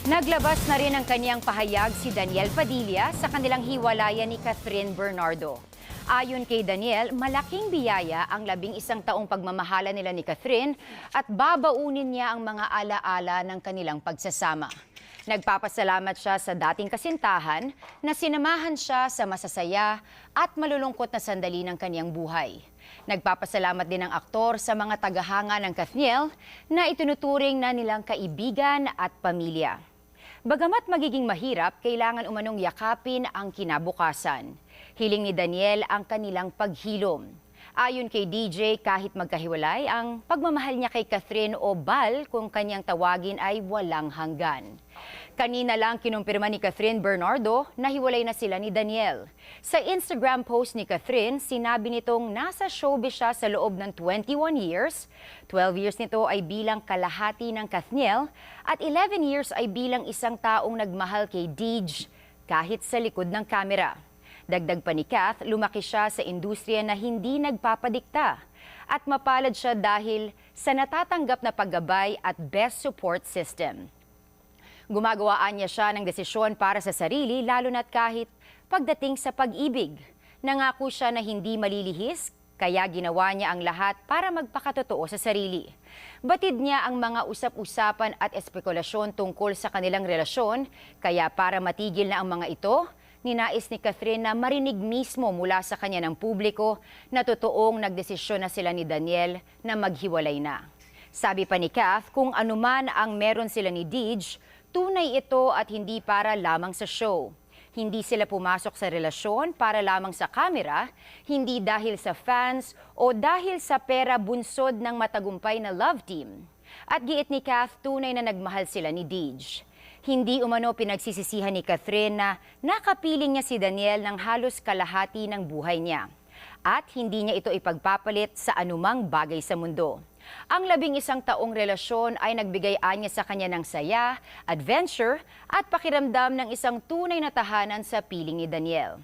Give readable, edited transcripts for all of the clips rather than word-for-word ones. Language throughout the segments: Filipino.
Naglabas na rin ang kaniyang pahayag si Daniel Padilla sa kanilang hiwalayan ni Catherine Bernardo. Ayon kay Daniel, malaking biyaya ang 11 taong pagmamahala nila ni Catherine at babaunin niya ang mga alaala ng kanilang pagsasama. Nagpapasalamat siya sa dating kasintahan na sinamahan siya sa masasaya at malulungkot na sandali ng kaniyang buhay. Nagpapasalamat din ang aktor sa mga tagahanga ng Kathniel na itinuturing na nilang kaibigan at pamilya. Bagamat magiging mahirap, kailangan umanong yakapin ang kinabukasan. Hiling ni Daniel ang kanilang paghilom. Ayon kay DJ, kahit magkahiwalay, ang pagmamahal niya kay Catherine o Bal kung kanyang tawagin ay walang hanggan. Kanina lang kinumpirma ni Catherine Bernardo na hiwalay na sila ni Daniel. Sa Instagram post ni Catherine, sinabi nitong nasa showbiz siya sa loob ng 21 years. 12 years nito ay bilang kalahati ng Kathniel at 11 years ay bilang isang taong nagmahal kay Deej kahit sa likod ng kamera. Dagdag pa ni Kath, lumaki siya sa industriya na hindi nagpapadikta at mapalad siya dahil sa natatanggap na paggabay at best support system. Gumagawaan niya siya ng desisyon para sa sarili lalo na't kahit pagdating sa pag-ibig. Nangako siya na hindi malilihis, kaya ginawa niya ang lahat para magpakatotoo sa sarili. Batid niya ang mga usap-usapan at espekulasyon tungkol sa kanilang relasyon, kaya para matigil na ang mga ito, ninais ni Catherine na marinig mismo mula sa kanya ng publiko na totoong nagdesisyon na sila ni Daniel na maghiwalay na. Sabi pa ni Kath, kung anuman ang meron sila ni Deej, tunay ito at hindi para lamang sa show. Hindi sila pumasok sa relasyon para lamang sa kamera, hindi dahil sa fans o dahil sa pera bunsod ng matagumpay na love team. At giit ni Kath, tunay na nagmahal sila ni Deej. Hindi umano pinagsisisihan ni Catherine na nakapiling niya si Daniel ng halos kalahati ng buhay niya. At hindi niya ito ipagpapalit sa anumang bagay sa mundo. Ang 11 taong relasyon ay nagbigay-anya sa kanya ng saya, adventure at pakiramdam ng isang tunay na tahanan sa piling ni Daniel.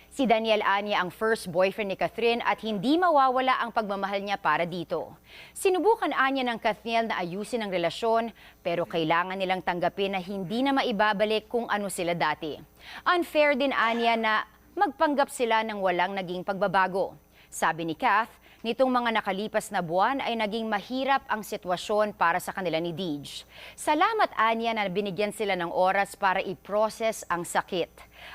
Si Daniel anya ang first boyfriend ni Catherine at hindi mawawala ang pagmamahal niya para dito. Sinubukan anya ng Kathniel na ayusin ang relasyon pero kailangan nilang tanggapin na hindi na maibabalik kung ano sila dati. Unfair din anya na magpanggap sila ng walang naging pagbabago. Sabi ni Kath, nitong mga nakalipas na buwan ay naging mahirap ang sitwasyon para sa kanila ni Deej. Salamat anya na binigyan sila ng oras para i-process ang sakit.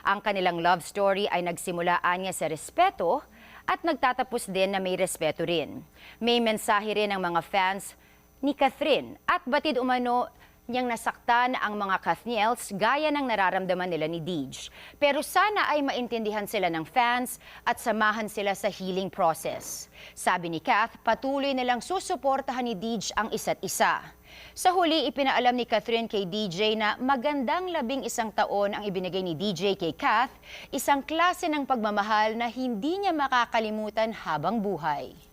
Ang kanilang love story ay nagsimula anya sa respeto at nagtatapos din na may respeto rin. May mensahe rin ang mga fans ni Catherine at batid umano niyang nasaktan ang mga Kathniels gaya ng nararamdaman nila ni Deej. Pero sana ay maintindihan sila ng fans at samahan sila sa healing process. Sabi ni Kath, patuloy nilang susuportahan ni Deej ang isa't isa. Sa huli, ipinaalam ni Catherine kay DJ na magandang 11 taon ang ibinigay ni DJ kay Kath, isang klase ng pagmamahal na hindi niya makakalimutan habang buhay.